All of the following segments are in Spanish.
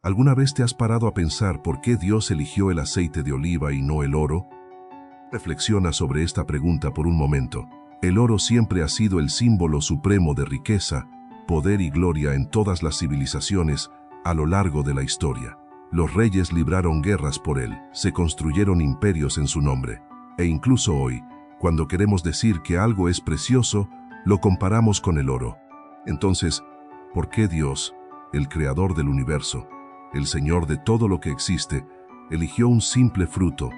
¿Alguna vez te has parado a pensar por qué Dios eligió el aceite de oliva y no el oro? Reflexiona sobre esta pregunta por un momento. El oro siempre ha sido el símbolo supremo de riqueza, poder y gloria en todas las civilizaciones a lo largo de la historia. Los reyes libraron guerras por él, se construyeron imperios en su nombre. E incluso hoy, cuando queremos decir que algo es precioso, lo comparamos con el oro. Entonces, ¿por qué Dios, el creador del universo, el Señor de todo lo que existe, eligió un simple fruto,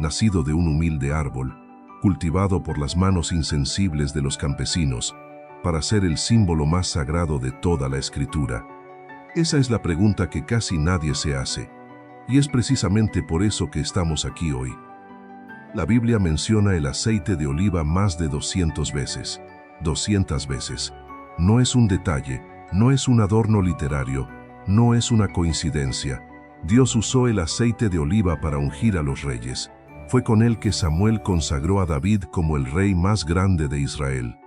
nacido de un humilde árbol, cultivado por las manos insensibles de los campesinos, para ser el símbolo más sagrado de toda la Escritura? Esa es la pregunta que casi nadie se hace, y es precisamente por eso que estamos aquí hoy. La Biblia menciona el aceite de oliva más de 200 veces. 200 veces. No es un detalle, no es un adorno literario, no es una coincidencia. Dios usó el aceite de oliva para ungir a los reyes. Fue con él que Samuel consagró a David como el rey más grande de Israel.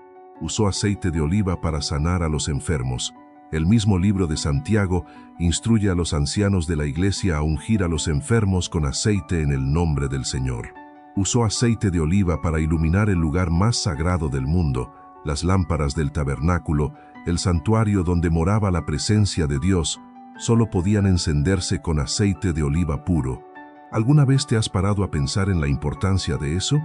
Usó aceite de oliva para sanar a los enfermos. El mismo libro de Santiago instruye a los ancianos de la iglesia a ungir a los enfermos con aceite en el nombre del Señor. Usó aceite de oliva para iluminar el lugar más sagrado del mundo, las lámparas del tabernáculo, el santuario donde moraba la presencia de Dios, solo podían encenderse con aceite de oliva puro. ¿Alguna vez te has parado a pensar en la importancia de eso?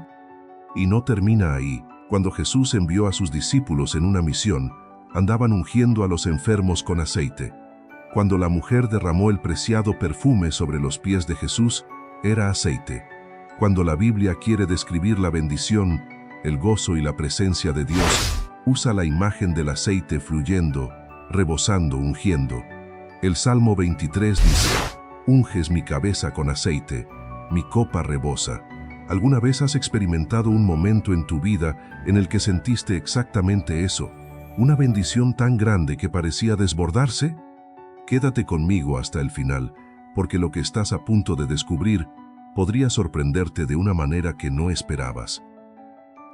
Y no termina ahí. Cuando Jesús envió a sus discípulos en una misión, andaban ungiendo a los enfermos con aceite. Cuando la mujer derramó el preciado perfume sobre los pies de Jesús, era aceite. Cuando la Biblia quiere describir la bendición, el gozo y la presencia de Dios, usa la imagen del aceite fluyendo, rebosando, ungiendo. El Salmo 23 dice: «Unges mi cabeza con aceite, mi copa rebosa». ¿Alguna vez has experimentado un momento en tu vida en el que sentiste exactamente eso? ¿Una bendición tan grande que parecía desbordarse? Quédate conmigo hasta el final, porque lo que estás a punto de descubrir podría sorprenderte de una manera que no esperabas.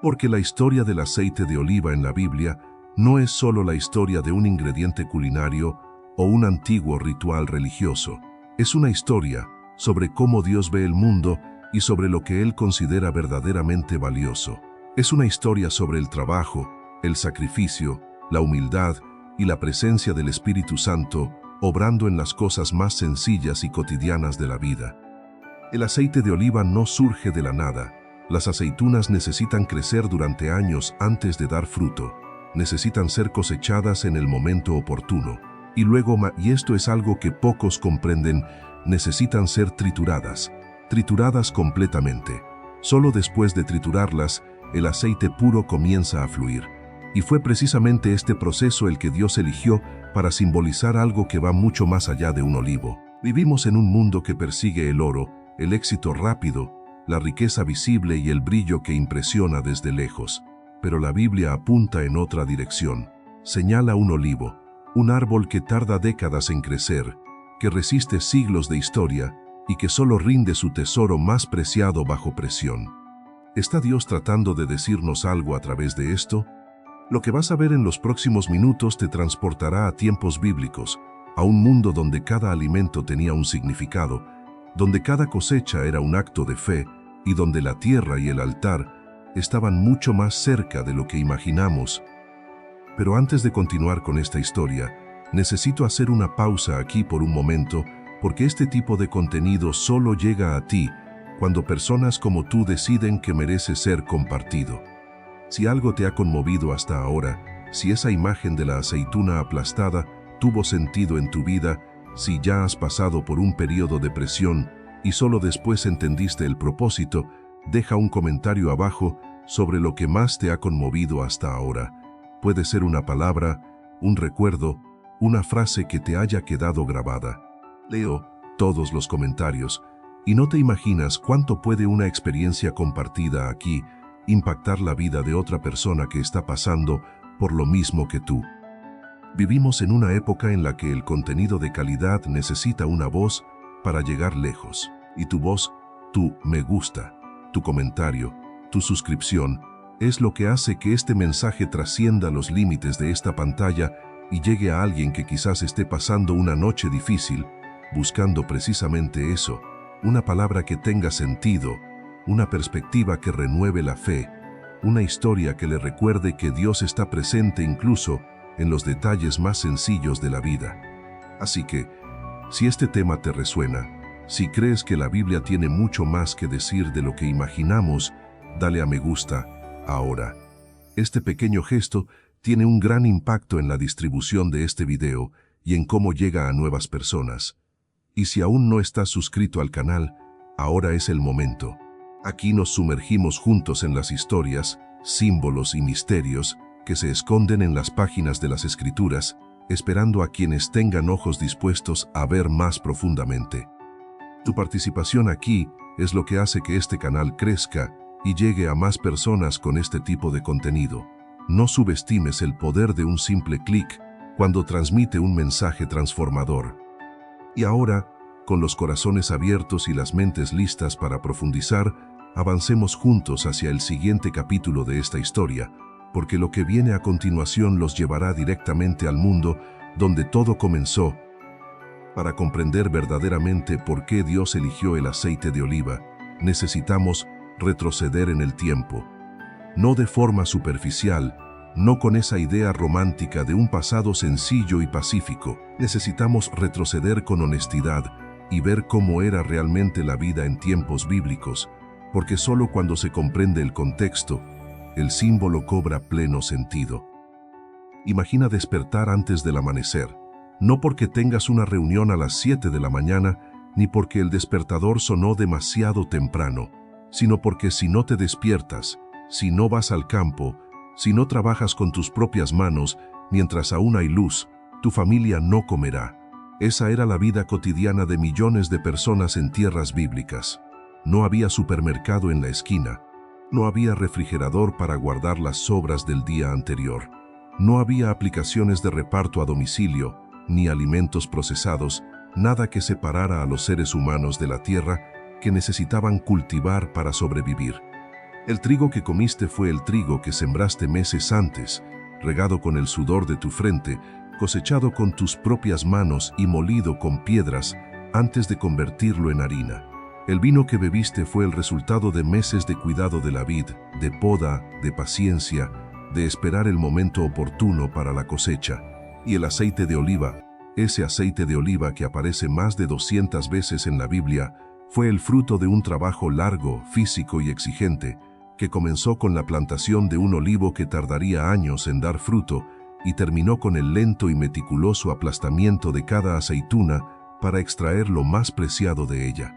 Porque la historia del aceite de oliva en la Biblia no es solo la historia de un ingrediente culinario o un antiguo ritual religioso. Es una historia sobre cómo Dios ve el mundo y sobre lo que Él considera verdaderamente valioso. Es una historia sobre el trabajo, el sacrificio, la humildad y la presencia del Espíritu Santo obrando en las cosas más sencillas y cotidianas de la vida. El aceite de oliva no surge de la nada. Las aceitunas necesitan crecer durante años antes de dar fruto. Necesitan ser cosechadas en el momento oportuno. Y luego, y esto es algo que pocos comprenden, necesitan ser trituradas. Trituradas completamente. Solo después de triturarlas, el aceite puro comienza a fluir. Y fue precisamente este proceso el que Dios eligió para simbolizar algo que va mucho más allá de un olivo. Vivimos en un mundo que persigue el oro, el éxito rápido, la riqueza visible y el brillo que impresiona desde lejos. Pero la Biblia apunta en otra dirección. Señala un olivo, un árbol que tarda décadas en crecer, que resiste siglos de historia y que solo rinde su tesoro más preciado bajo presión. ¿Está Dios tratando de decirnos algo a través de esto? Lo que vas a ver en los próximos minutos te transportará a tiempos bíblicos, a un mundo donde cada alimento tenía un significado, donde cada cosecha era un acto de fe y donde la tierra y el altar estaban mucho más cerca de lo que imaginamos. Pero antes de continuar con esta historia, necesito hacer una pausa aquí por un momento, porque este tipo de contenido solo llega a ti cuando personas como tú deciden que merece ser compartido. Si algo te ha conmovido hasta ahora, si esa imagen de la aceituna aplastada tuvo sentido en tu vida, si ya has pasado por un periodo de presión y solo después entendiste el propósito, deja un comentario abajo sobre lo que más te ha conmovido hasta ahora. Puede ser una palabra, un recuerdo, una frase que te haya quedado grabada. Leo todos los comentarios y no te imaginas cuánto puede una experiencia compartida aquí impactar la vida de otra persona que está pasando por lo mismo que tú. Vivimos en una época en la que el contenido de calidad necesita una voz para llegar lejos. Y tu voz, tu me gusta, tu comentario, tu suscripción, es lo que hace que este mensaje trascienda los límites de esta pantalla y llegue a alguien que quizás esté pasando una noche difícil, buscando precisamente eso, una palabra que tenga sentido, una perspectiva que renueve la fe, una historia que le recuerde que Dios está presente incluso en los detalles más sencillos de la vida. Así que, si este tema te resuena, si crees que la Biblia tiene mucho más que decir de lo que imaginamos, dale a me gusta ahora. Este pequeño gesto tiene un gran impacto en la distribución de este video y en cómo llega a nuevas personas. Y si aún no estás suscrito al canal, ahora es el momento. Aquí nos sumergimos juntos en las historias, símbolos y misterios que se esconden en las páginas de las Escrituras, esperando a quienes tengan ojos dispuestos a ver más profundamente. Tu participación aquí es lo que hace que este canal crezca y llegue a más personas con este tipo de contenido. No subestimes el poder de un simple clic cuando transmite un mensaje transformador. Y ahora, con los corazones abiertos y las mentes listas para profundizar, avancemos juntos hacia el siguiente capítulo de esta historia, porque lo que viene a continuación los llevará directamente al mundo donde todo comenzó. Para comprender verdaderamente por qué Dios eligió el aceite de oliva, necesitamos retroceder en el tiempo. No de forma superficial, no con esa idea romántica de un pasado sencillo y pacífico. Necesitamos retroceder con honestidad y ver cómo era realmente la vida en tiempos bíblicos, porque solo cuando se comprende el contexto, el símbolo cobra pleno sentido. Imagina despertar antes del amanecer, no porque tengas una reunión a las 7 de la mañana, ni porque el despertador sonó demasiado temprano, sino porque si no te despiertas, si no vas al campo, si no trabajas con tus propias manos, mientras aún hay luz, tu familia no comerá. Esa era la vida cotidiana de millones de personas en tierras bíblicas. No había supermercado en la esquina. No había refrigerador para guardar las sobras del día anterior. No había aplicaciones de reparto a domicilio, ni alimentos procesados, nada que separara a los seres humanos de la tierra que necesitaban cultivar para sobrevivir. El trigo que comiste fue el trigo que sembraste meses antes, regado con el sudor de tu frente, cosechado con tus propias manos y molido con piedras antes de convertirlo en harina. El vino que bebiste fue el resultado de meses de cuidado de la vid, de poda, de paciencia, de esperar el momento oportuno para la cosecha. Y el aceite de oliva, ese aceite de oliva que aparece más de 200 veces en la Biblia, fue el fruto de un trabajo largo, físico y exigente, que comenzó con la plantación de un olivo que tardaría años en dar fruto y terminó con el lento y meticuloso aplastamiento de cada aceituna para extraer lo más preciado de ella.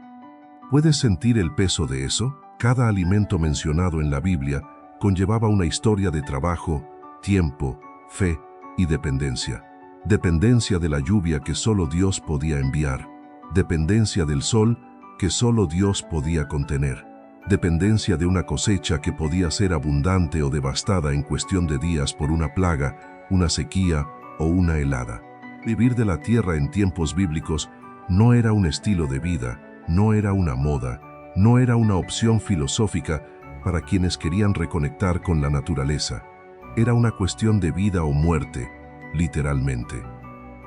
¿Puedes sentir el peso de eso? Cada alimento mencionado en la Biblia conllevaba una historia de trabajo, tiempo, fe y dependencia. Dependencia de la lluvia que solo Dios podía enviar. Dependencia del sol que solo Dios podía contener. Dependencia de una cosecha que podía ser abundante o devastada en cuestión de días por una plaga, una sequía o una helada. Vivir de la tierra en tiempos bíblicos no era un estilo de vida, no era una moda, no era una opción filosófica para quienes querían reconectar con la naturaleza. Era una cuestión de vida o muerte, literalmente.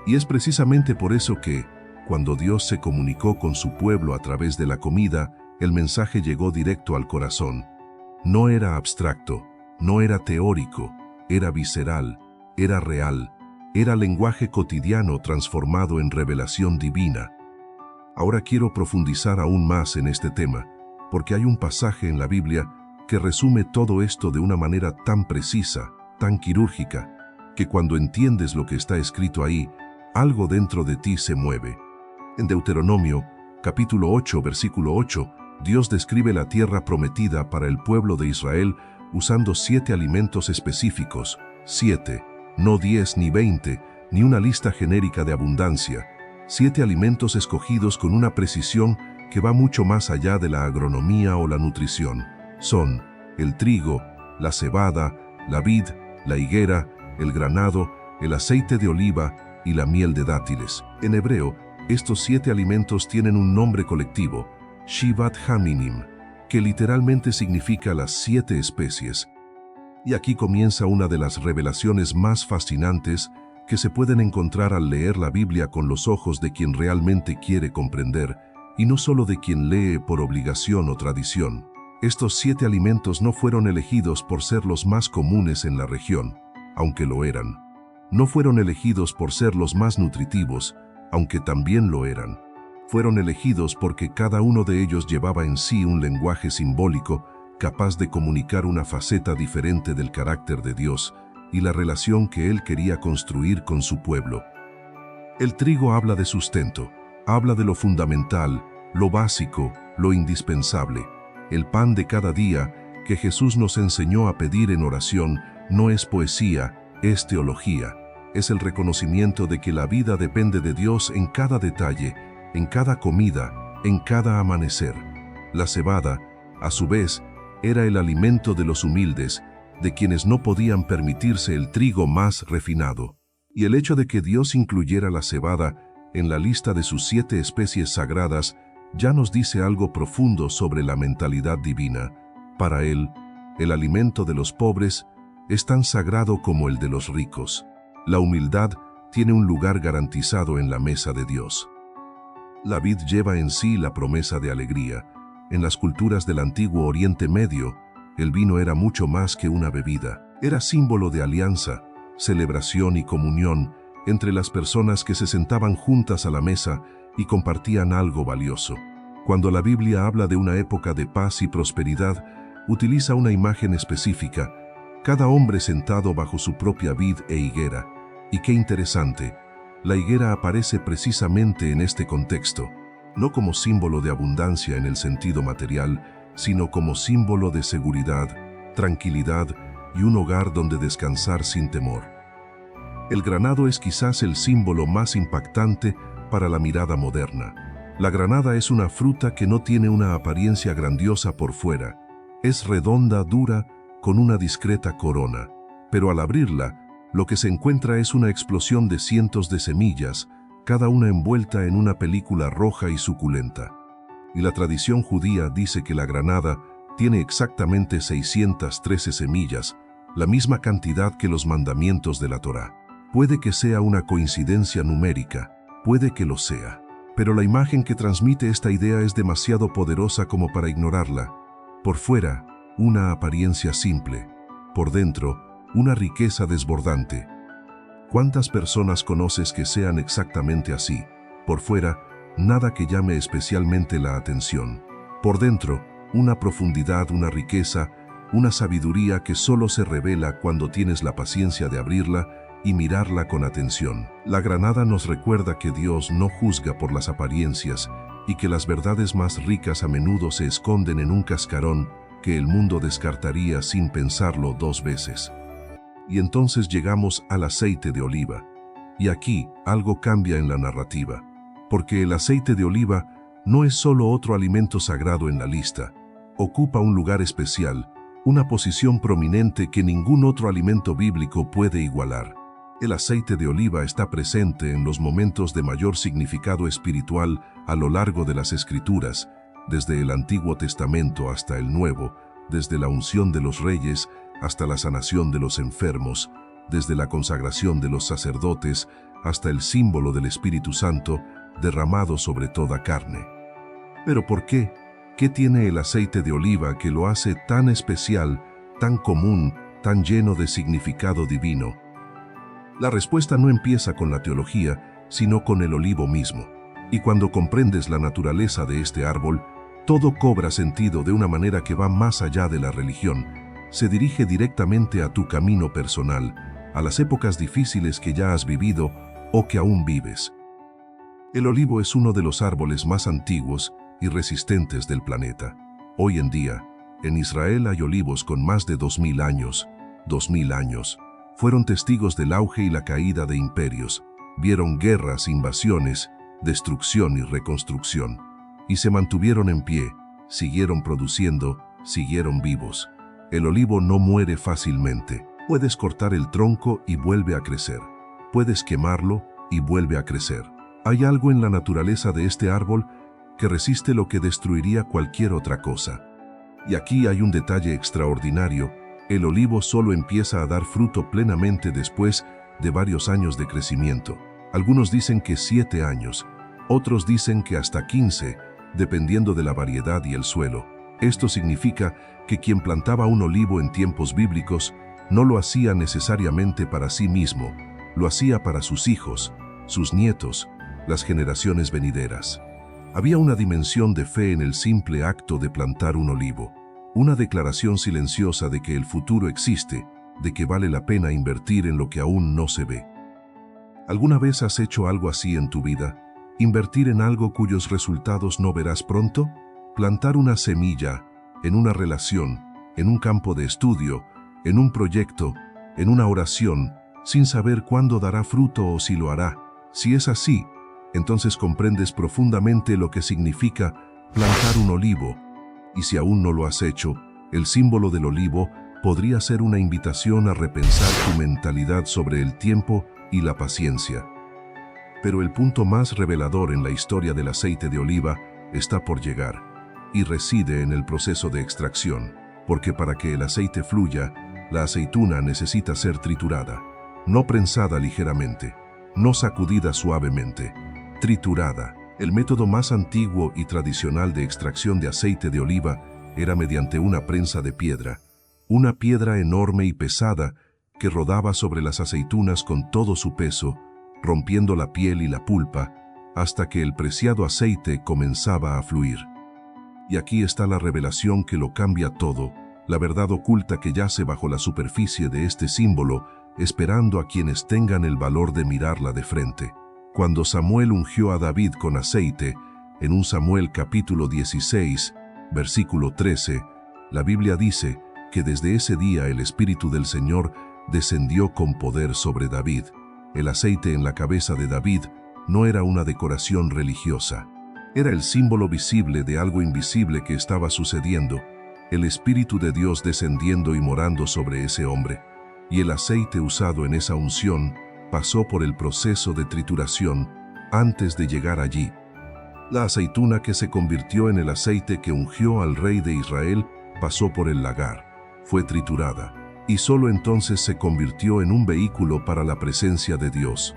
Y es precisamente por eso que, cuando Dios se comunicó con su pueblo a través de la comida, el mensaje llegó directo al corazón. No era abstracto, no era teórico, era visceral, era real, era lenguaje cotidiano transformado en revelación divina. Ahora quiero profundizar aún más en este tema, porque hay un pasaje en la Biblia que resume todo esto de una manera tan precisa, tan quirúrgica, que cuando entiendes lo que está escrito ahí, algo dentro de ti se mueve. En Deuteronomio, capítulo 8, versículo 8, Dios describe la tierra prometida para el pueblo de Israel usando 7 alimentos específicos, 7, no 10 ni 20, ni una lista genérica de abundancia, 7 alimentos escogidos con una precisión que va mucho más allá de la agronomía o la nutrición. Son el trigo, la cebada, la vid, la higuera, el granado, el aceite de oliva y la miel de dátiles. En hebreo, estos 7 alimentos tienen un nombre colectivo, Shivat Haminim, que literalmente significa las 7 especies. Y aquí comienza una de las revelaciones más fascinantes que se pueden encontrar al leer la Biblia con los ojos de quien realmente quiere comprender, y no solo de quien lee por obligación o tradición. Estos 7 alimentos no fueron elegidos por ser los más comunes en la región, aunque lo eran. No fueron elegidos por ser los más nutritivos, aunque también lo eran. Fueron elegidos porque cada uno de ellos llevaba en sí un lenguaje simbólico capaz de comunicar una faceta diferente del carácter de Dios y la relación que Él quería construir con su pueblo. El trigo habla de sustento, habla de lo fundamental, lo básico, lo indispensable. El pan de cada día que Jesús nos enseñó a pedir en oración no es poesía, es teología. Es el reconocimiento de que la vida depende de Dios en cada detalle, en cada comida, en cada amanecer. La cebada, a su vez, era el alimento de los humildes, de quienes no podían permitirse el trigo más refinado. Y el hecho de que Dios incluyera la cebada en la lista de sus 7 especies sagradas ya nos dice algo profundo sobre la mentalidad divina. Para Él, el alimento de los pobres es tan sagrado como el de los ricos. La humildad tiene un lugar garantizado en la mesa de Dios. La vid lleva en sí la promesa de alegría. En las culturas del antiguo Oriente Medio, el vino era mucho más que una bebida. Era símbolo de alianza, celebración y comunión entre las personas que se sentaban juntas a la mesa y compartían algo valioso. Cuando la Biblia habla de una época de paz y prosperidad, utiliza una imagen específica, cada hombre sentado bajo su propia vid e higuera. Y qué interesante, la higuera aparece precisamente en este contexto, no como símbolo de abundancia en el sentido material, sino como símbolo de seguridad, tranquilidad y un hogar donde descansar sin temor. El granado es quizás el símbolo más impactante para la mirada moderna. La granada es una fruta que no tiene una apariencia grandiosa por fuera. Es redonda, dura, con una discreta corona. Pero al abrirla, lo que se encuentra es una explosión de cientos de semillas, cada una envuelta en una película roja y suculenta. Y la tradición judía dice que la granada tiene exactamente 613 semillas, la misma cantidad que los mandamientos de la Torá. Puede que sea una coincidencia numérica, puede que lo sea, pero la imagen que transmite esta idea es demasiado poderosa como para ignorarla. Por fuera, una apariencia simple. Por dentro, una riqueza desbordante. ¿Cuántas personas conoces que sean exactamente así? Por fuera, nada que llame especialmente la atención. Por dentro, una profundidad, una riqueza, una sabiduría que solo se revela cuando tienes la paciencia de abrirla y mirarla con atención. La granada nos recuerda que Dios no juzga por las apariencias y que las verdades más ricas a menudo se esconden en un cascarón que el mundo descartaría sin pensarlo 2 veces. Y entonces llegamos al aceite de oliva. Y aquí algo cambia en la narrativa, porque el aceite de oliva no es solo otro alimento sagrado en la lista. Ocupa un lugar especial, una posición prominente que ningún otro alimento bíblico puede igualar. El aceite de oliva está presente en los momentos de mayor significado espiritual a lo largo de las Escrituras, desde el Antiguo Testamento hasta el Nuevo, desde la unción de los reyes hasta la sanación de los enfermos, desde la consagración de los sacerdotes hasta el símbolo del Espíritu Santo derramado sobre toda carne. ¿Pero por qué? ¿Qué tiene el aceite de oliva que lo hace tan especial, tan común, tan lleno de significado divino? La respuesta no empieza con la teología, sino con el olivo mismo. Y cuando comprendes la naturaleza de este árbol, todo cobra sentido de una manera que va más allá de la religión. Se dirige directamente a tu camino personal, a las épocas difíciles que ya has vivido o que aún vives. El olivo es uno de los árboles más antiguos y resistentes del planeta. Hoy en día, en Israel hay olivos con más de 2000 años. 2000 años. Fueron testigos del auge y la caída de imperios. Vieron guerras, invasiones, destrucción y reconstrucción. Y se mantuvieron en pie, siguieron produciendo, siguieron vivos. El olivo no muere fácilmente. Puedes cortar el tronco y vuelve a crecer. Puedes quemarlo y vuelve a crecer. Hay algo en la naturaleza de este árbol que resiste lo que destruiría cualquier otra cosa. Y aquí hay un detalle extraordinario. El olivo solo empieza a dar fruto plenamente después de varios años de crecimiento. Algunos dicen que 7 años, otros dicen que hasta 15, dependiendo de la variedad y el suelo. Esto significa que quien plantaba un olivo en tiempos bíblicos no lo hacía necesariamente para sí mismo, lo hacía para sus hijos, sus nietos, las generaciones venideras. Había una dimensión de fe en el simple acto de plantar un olivo, una declaración silenciosa de que el futuro existe, de que vale la pena invertir en lo que aún no se ve. ¿Alguna vez has hecho algo así en tu vida? ¿Invertir en algo cuyos resultados no verás pronto? Plantar una semilla en una relación, en un campo de estudio, en un proyecto, en una oración, sin saber cuándo dará fruto o si lo hará. Si es así, entonces comprendes profundamente lo que significa plantar un olivo. Y si aún no lo has hecho, el símbolo del olivo podría ser una invitación a repensar tu mentalidad sobre el tiempo y la paciencia. Pero el punto más revelador en la historia del aceite de oliva está por llegar, y reside en el proceso de extracción, porque para que el aceite fluya, la aceituna necesita ser triturada, no prensada ligeramente, no sacudida suavemente, triturada. El método más antiguo y tradicional de extracción de aceite de oliva era mediante una prensa de piedra, una piedra enorme y pesada que rodaba sobre las aceitunas con todo su peso, rompiendo la piel y la pulpa, hasta que el preciado aceite comenzaba a fluir. Y aquí está la revelación que lo cambia todo, la verdad oculta que yace bajo la superficie de este símbolo, esperando a quienes tengan el valor de mirarla de frente. Cuando Samuel ungió a David con aceite, en 1 Samuel capítulo 16, versículo 13, la Biblia dice que desde ese día el Espíritu del Señor descendió con poder sobre David. El aceite en la cabeza de David no era una decoración religiosa. Era el símbolo visible de algo invisible que estaba sucediendo, el Espíritu de Dios descendiendo y morando sobre ese hombre. Y el aceite usado en esa unción pasó por el proceso de trituración antes de llegar allí. La aceituna que se convirtió en el aceite que ungió al rey de Israel pasó por el lagar, fue triturada, y solo entonces se convirtió en un vehículo para la presencia de Dios.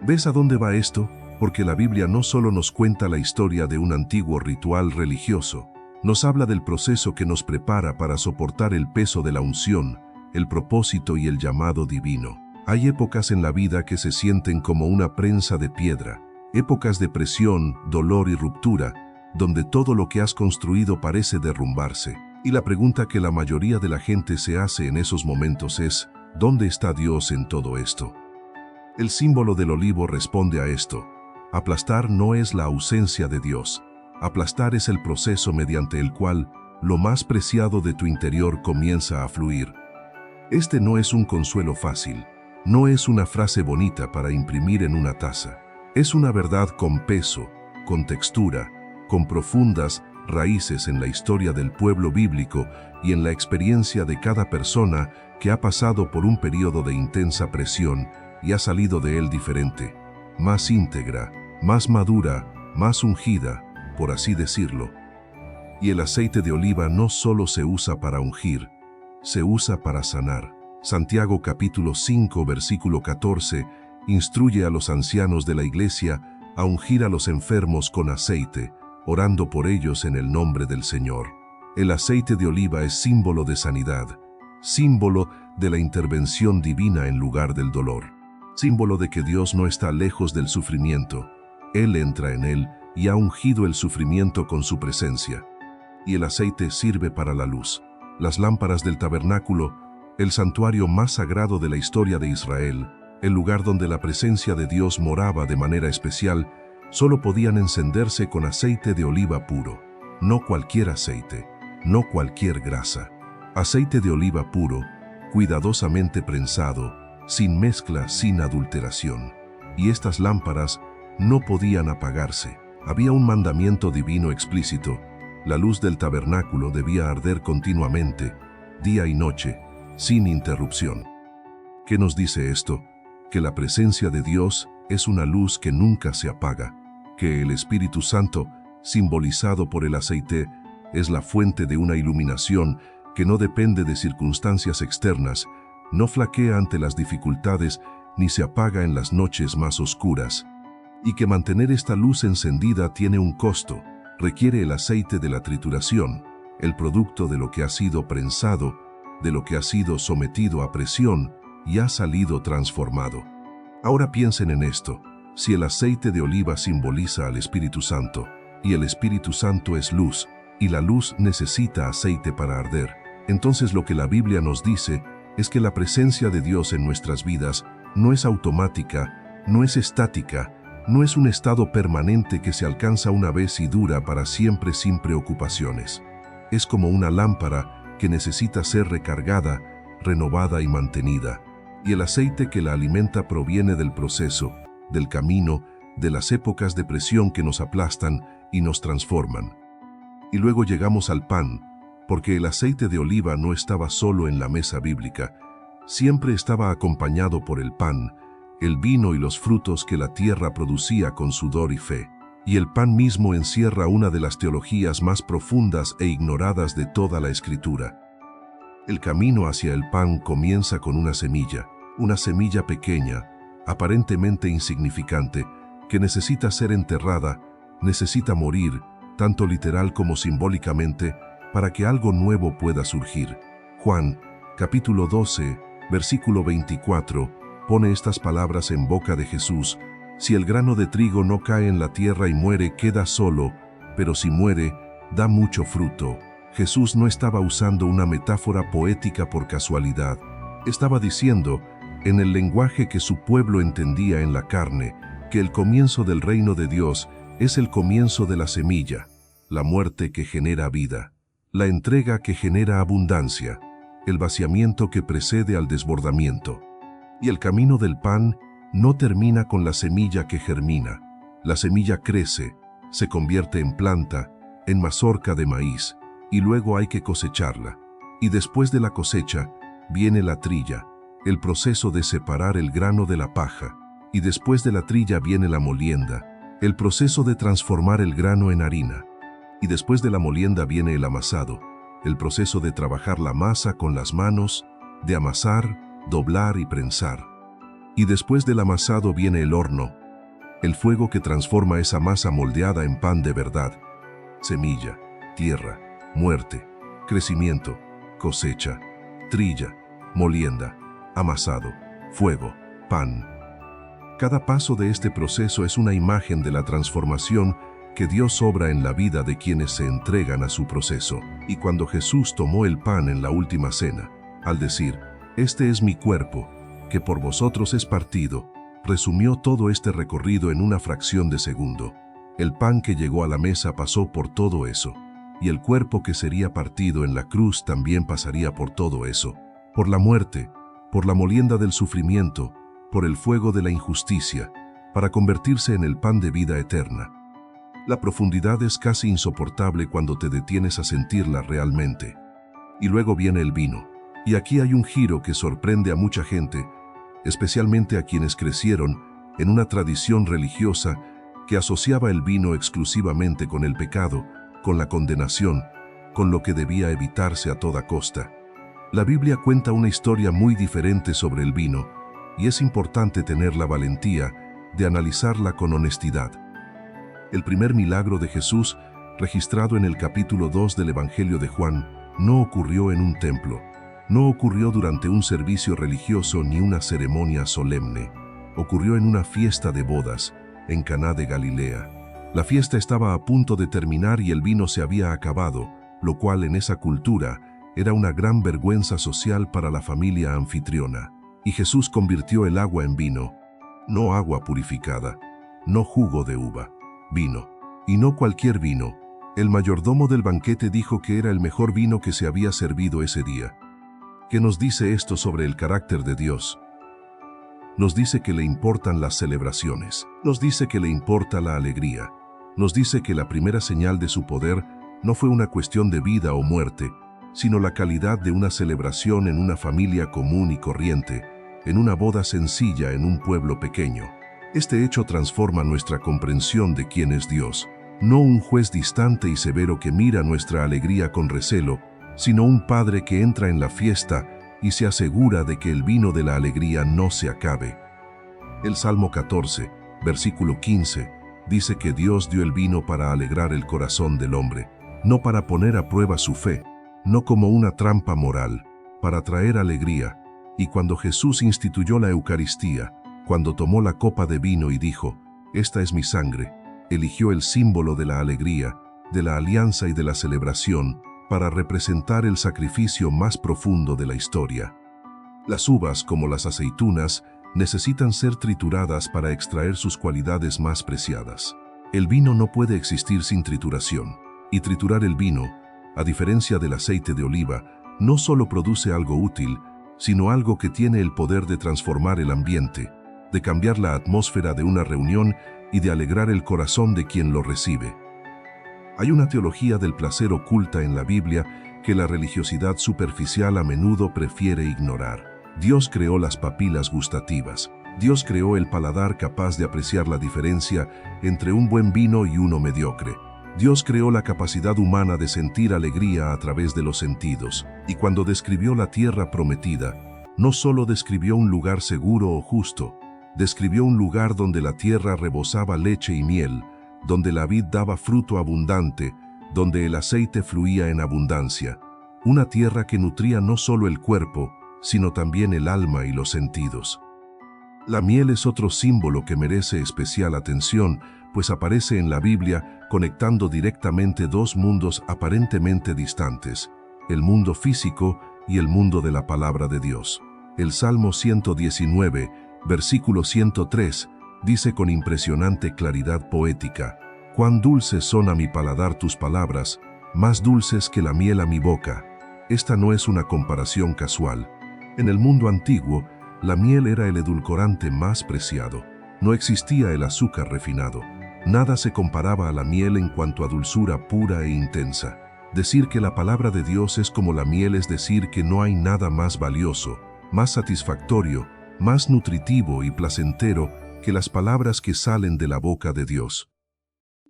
¿Ves a dónde va esto? Porque la Biblia no solo nos cuenta la historia de un antiguo ritual religioso, nos habla del proceso que nos prepara para soportar el peso de la unción, el propósito y el llamado divino. Hay épocas en la vida que se sienten como una prensa de piedra, épocas de presión, dolor y ruptura, donde todo lo que has construido parece derrumbarse. Y la pregunta que la mayoría de la gente se hace en esos momentos es, ¿dónde está Dios en todo esto? El símbolo del olivo responde a esto. Aplastar no es la ausencia de Dios. Aplastar es el proceso mediante el cual lo más preciado de tu interior comienza a fluir. Este no es un consuelo fácil. No es una frase bonita para imprimir en una taza. Es una verdad con peso, con textura, con profundas raíces en la historia del pueblo bíblico y en la experiencia de cada persona que ha pasado por un periodo de intensa presión y ha salido de él diferente, más íntegra, más madura, más ungida, por así decirlo. Y el aceite de oliva no solo se usa para ungir, se usa para sanar. Santiago capítulo 5 versículo 14 instruye a los ancianos de la iglesia a ungir a los enfermos con aceite, orando por ellos en el nombre del Señor. El aceite de oliva es símbolo de sanidad, símbolo de la intervención divina en lugar del dolor, símbolo de que Dios no está lejos del sufrimiento. Él entra en él y ha ungido el sufrimiento con su presencia. Y el aceite sirve para la luz. Las lámparas del tabernáculo, el santuario más sagrado de la historia de Israel, el lugar donde la presencia de Dios moraba de manera especial, solo podían encenderse con aceite de oliva puro. No cualquier aceite, no cualquier grasa. Aceite de oliva puro, cuidadosamente prensado, sin mezcla, sin adulteración. Y estas lámparas no podían apagarse. Había un mandamiento divino explícito. La luz del tabernáculo debía arder continuamente, día y noche, sin interrupción. ¿Qué nos dice esto? Que la presencia de Dios es una luz que nunca se apaga, que el Espíritu Santo, simbolizado por el aceite, es la fuente de una iluminación que no depende de circunstancias externas, no flaquea ante las dificultades ni se apaga en las noches más oscuras, y que mantener esta luz encendida tiene un costo, requiere el aceite de la trituración, el producto de lo que ha sido prensado, de lo que ha sido sometido a presión y ha salido transformado. Ahora piensen en esto: si el aceite de oliva simboliza al Espíritu Santo, y el Espíritu Santo es luz, y la luz necesita aceite para arder, entonces lo que la Biblia nos dice es que la presencia de Dios en nuestras vidas no es automática, no es estática, no es un estado permanente que se alcanza una vez y dura para siempre sin preocupaciones. Es como una lámpara que necesita ser recargada, renovada y mantenida. Y el aceite que la alimenta proviene del proceso, del camino, de las épocas de presión que nos aplastan y nos transforman. Y luego llegamos al pan, porque el aceite de oliva no estaba solo en la mesa bíblica, siempre estaba acompañado por el pan, el vino y los frutos que la tierra producía con sudor y fe. Y el pan mismo encierra una de las teologías más profundas e ignoradas de toda la Escritura. El camino hacia el pan comienza con una semilla pequeña, aparentemente insignificante, que necesita ser enterrada, necesita morir, tanto literal como simbólicamente, para que algo nuevo pueda surgir. Juan, capítulo 12, versículo 24, pone estas palabras en boca de Jesús: si el grano de trigo no cae en la tierra y muere, queda solo, pero si muere, da mucho fruto. Jesús no estaba usando una metáfora poética por casualidad. Estaba diciendo, en el lenguaje que su pueblo entendía en la carne, que el comienzo del reino de Dios es el comienzo de la semilla, la muerte que genera vida, la entrega que genera abundancia, el vaciamiento que precede al desbordamiento. Y el camino del pan no termina con la semilla que germina. La semilla crece, se convierte en planta, en mazorca de maíz, y luego hay que cosecharla. Y después de la cosecha, viene la trilla, el proceso de separar el grano de la paja. Y después de la trilla viene la molienda, el proceso de transformar el grano en harina. Y después de la molienda viene el amasado, el proceso de trabajar la masa con las manos, de amasar, doblar y prensar. Y después del amasado viene el horno, el fuego que transforma esa masa moldeada en pan de verdad. Semilla, tierra, muerte, crecimiento, cosecha, trilla, molienda, amasado, fuego, pan. Cada paso de este proceso es una imagen de la transformación que Dios obra en la vida de quienes se entregan a su proceso. Y cuando Jesús tomó el pan en la última cena, al decir: «Este es mi cuerpo, que por vosotros es partido», resumió todo este recorrido en una fracción de segundo. El pan que llegó a la mesa pasó por todo eso, y el cuerpo que sería partido en la cruz también pasaría por todo eso, por la muerte, por la molienda del sufrimiento, por el fuego de la injusticia, para convertirse en el pan de vida eterna. La profundidad es casi insoportable cuando te detienes a sentirla realmente. Y luego viene el vino. Y aquí hay un giro que sorprende a mucha gente, especialmente a quienes crecieron en una tradición religiosa que asociaba el vino exclusivamente con el pecado, con la condenación, con lo que debía evitarse a toda costa. La Biblia cuenta una historia muy diferente sobre el vino, y es importante tener la valentía de analizarla con honestidad. El primer milagro de Jesús, registrado en el capítulo 2 del Evangelio de Juan, no ocurrió en un templo, no ocurrió durante un servicio religioso ni una ceremonia solemne. Ocurrió en una fiesta de bodas, en Caná de Galilea. La fiesta estaba a punto de terminar y el vino se había acabado, lo cual en esa cultura era una gran vergüenza social para la familia anfitriona. Y Jesús convirtió el agua en vino, no agua purificada, no jugo de uva, vino. Y no cualquier vino. El mayordomo del banquete dijo que era el mejor vino que se había servido ese día. ¿Qué nos dice esto sobre el carácter de Dios? Nos dice que le importan las celebraciones. Nos dice que le importa la alegría. Nos dice que la primera señal de su poder no fue una cuestión de vida o muerte, sino la calidad de una celebración en una familia común y corriente, en una boda sencilla en un pueblo pequeño. Este hecho transforma nuestra comprensión de quién es Dios, no un juez distante y severo que mira nuestra alegría con recelo, sino un padre que entra en la fiesta y se asegura de que el vino de la alegría no se acabe. El Salmo 14, versículo 15, dice que Dios dio el vino para alegrar el corazón del hombre, no para poner a prueba su fe, no como una trampa moral, para traer alegría. Y cuando Jesús instituyó la Eucaristía, cuando tomó la copa de vino y dijo, «Esta es mi sangre», eligió el símbolo de la alegría, de la alianza y de la celebración, para representar el sacrificio más profundo de la historia. Las uvas, como las aceitunas, necesitan ser trituradas para extraer sus cualidades más preciadas. El vino no puede existir sin trituración, y triturar el vino, a diferencia del aceite de oliva, no solo produce algo útil, sino algo que tiene el poder de transformar el ambiente, de cambiar la atmósfera de una reunión y de alegrar el corazón de quien lo recibe. Hay una teología del placer oculta en la Biblia que la religiosidad superficial a menudo prefiere ignorar. Dios creó las papilas gustativas. Dios creó el paladar capaz de apreciar la diferencia entre un buen vino y uno mediocre. Dios creó la capacidad humana de sentir alegría a través de los sentidos. Y cuando describió la tierra prometida, no solo describió un lugar seguro o justo, describió un lugar donde la tierra rebosaba leche y miel, donde la vid daba fruto abundante, donde el aceite fluía en abundancia. Una tierra que nutría no solo el cuerpo, sino también el alma y los sentidos. La miel es otro símbolo que merece especial atención, pues aparece en la Biblia conectando directamente dos mundos aparentemente distantes, el mundo físico y el mundo de la palabra de Dios. El Salmo 119, versículo 103, dice con impresionante claridad poética, «Cuán dulces son a mi paladar tus palabras, más dulces que la miel a mi boca». Esta no es una comparación casual. En el mundo antiguo, la miel era el edulcorante más preciado. No existía el azúcar refinado. Nada se comparaba a la miel en cuanto a dulzura pura e intensa. Decir que la palabra de Dios es como la miel es decir que no hay nada más valioso, más satisfactorio, más nutritivo y placentero que las palabras que salen de la boca de Dios.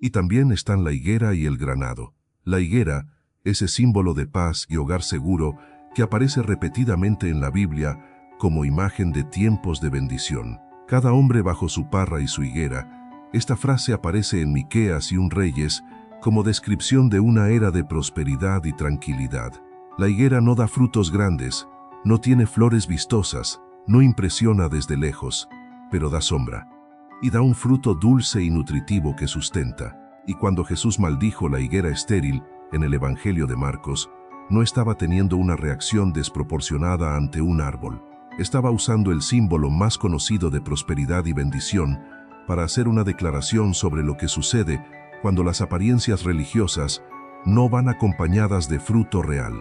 Y también están la higuera y el granado. La higuera, ese símbolo de paz y hogar seguro que aparece repetidamente en la Biblia como imagen de tiempos de bendición. Cada hombre bajo su parra y su higuera. Esta frase aparece en Miqueas y un Reyes como descripción de una era de prosperidad y tranquilidad. La higuera no da frutos grandes, no tiene flores vistosas, no impresiona desde lejos, pero da sombra. Y da un fruto dulce y nutritivo que sustenta. Y cuando Jesús maldijo la higuera estéril en el Evangelio de Marcos, no estaba teniendo una reacción desproporcionada ante un árbol. Estaba usando el símbolo más conocido de prosperidad y bendición para hacer una declaración sobre lo que sucede cuando las apariencias religiosas no van acompañadas de fruto real.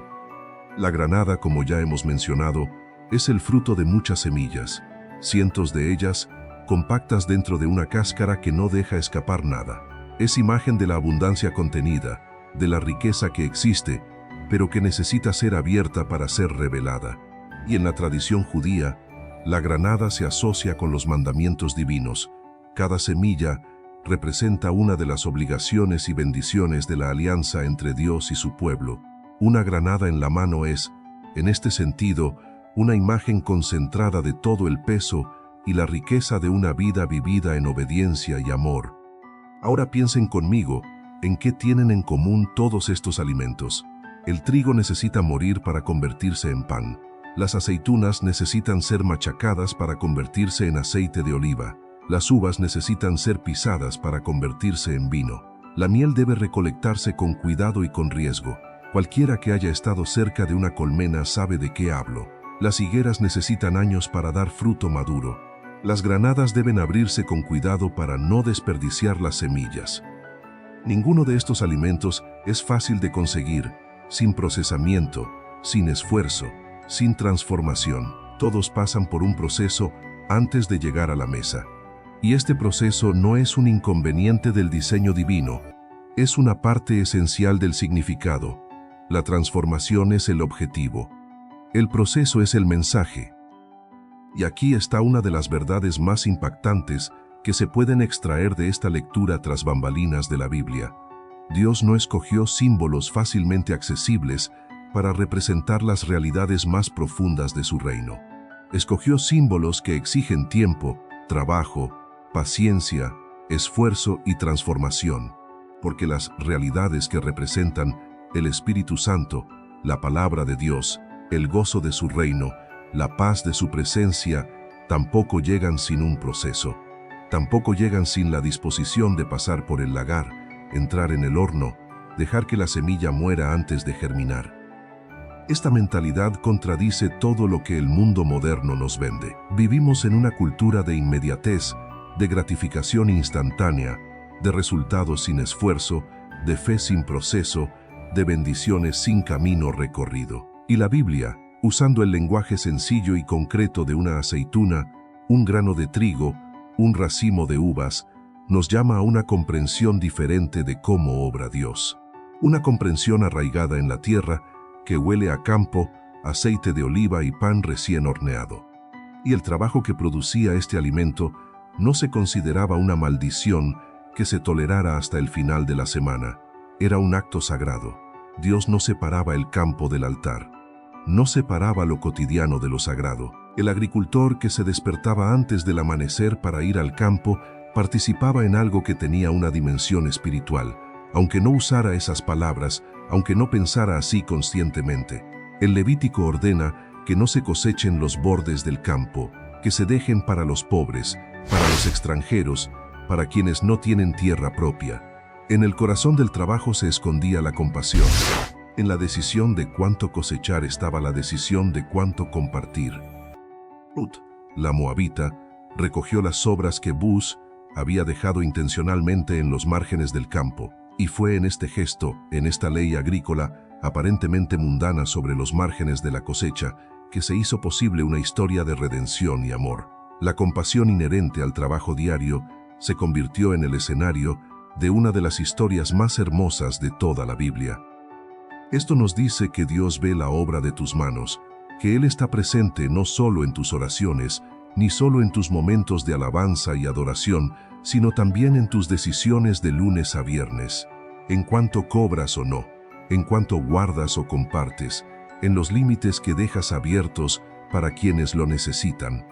La granada, como ya hemos mencionado, es el fruto de muchas semillas, cientos de ellas compactas dentro de una cáscara que no deja escapar nada. Es imagen de la abundancia contenida, de la riqueza que existe, pero que necesita ser abierta para ser revelada. Y en la tradición judía, la granada se asocia con los mandamientos divinos. Cada semilla representa una de las obligaciones y bendiciones de la alianza entre Dios y su pueblo. Una granada en la mano es, en este sentido, una imagen concentrada de todo el peso y la riqueza de una vida vivida en obediencia y amor. Ahora piensen conmigo en qué tienen en común todos estos alimentos. El trigo necesita morir para convertirse en pan. Las aceitunas necesitan ser machacadas para convertirse en aceite de oliva. Las uvas necesitan ser pisadas para convertirse en vino. La miel debe recolectarse con cuidado y con riesgo. Cualquiera que haya estado cerca de una colmena sabe de qué hablo. Las higueras necesitan años para dar fruto maduro. Las granadas deben abrirse con cuidado para no desperdiciar las semillas. Ninguno de estos alimentos es fácil de conseguir, sin procesamiento, sin esfuerzo, sin transformación. Todos pasan por un proceso antes de llegar a la mesa. Y este proceso no es un inconveniente del diseño divino, es una parte esencial del significado. La transformación es el objetivo. El proceso es el mensaje. Y aquí está una de las verdades más impactantes que se pueden extraer de esta lectura tras bambalinas de la Biblia. Dios no escogió símbolos fácilmente accesibles para representar las realidades más profundas de su reino. Escogió símbolos que exigen tiempo, trabajo, paciencia, esfuerzo y transformación, porque las realidades que representan el Espíritu Santo, la palabra de Dios, el gozo de su reino, la paz de su presencia, tampoco llegan sin un proceso. Tampoco llegan sin la disposición de pasar por el lagar, entrar en el horno, dejar que la semilla muera antes de germinar. Esta mentalidad contradice todo lo que el mundo moderno nos vende. Vivimos en una cultura de inmediatez, de gratificación instantánea, de resultados sin esfuerzo, de fe sin proceso, de bendiciones sin camino recorrido. Y la Biblia, usando el lenguaje sencillo y concreto de una aceituna, un grano de trigo, un racimo de uvas, nos llama a una comprensión diferente de cómo obra Dios. Una comprensión arraigada en la tierra que huele a campo, aceite de oliva y pan recién horneado. Y el trabajo que producía este alimento no se consideraba una maldición que se tolerara hasta el final de la semana. Era un acto sagrado. Dios no separaba el campo del altar. No separaba lo cotidiano de lo sagrado. El agricultor que se despertaba antes del amanecer para ir al campo participaba en algo que tenía una dimensión espiritual, aunque no usara esas palabras, aunque no pensara así conscientemente. El Levítico ordena que no se cosechen los bordes del campo, que se dejen para los pobres, para los extranjeros, para quienes no tienen tierra propia. En el corazón del trabajo se escondía la compasión. En la decisión de cuánto cosechar estaba la decisión de cuánto compartir. Ruth, la moabita, recogió las sobras que Buz había dejado intencionalmente en los márgenes del campo, y fue en este gesto, en esta ley agrícola, aparentemente mundana sobre los márgenes de la cosecha, que se hizo posible una historia de redención y amor. La compasión inherente al trabajo diario se convirtió en el escenario de una de las historias más hermosas de toda la Biblia. Esto nos dice que Dios ve la obra de tus manos, que Él está presente no solo en tus oraciones, ni solo en tus momentos de alabanza y adoración, sino también en tus decisiones de lunes a viernes, en cuanto cobras o no, en cuanto guardas o compartes, en los límites que dejas abiertos para quienes lo necesitan.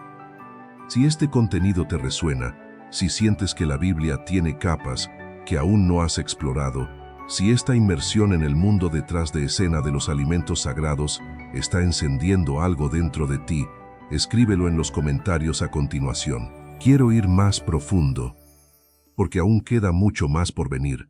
Si este contenido te resuena, si sientes que la Biblia tiene capas que aún no has explorado, si esta inmersión en el mundo detrás de escena de los alimentos sagrados está encendiendo algo dentro de ti, escríbelo en los comentarios a continuación. Quiero ir más profundo, porque aún queda mucho más por venir.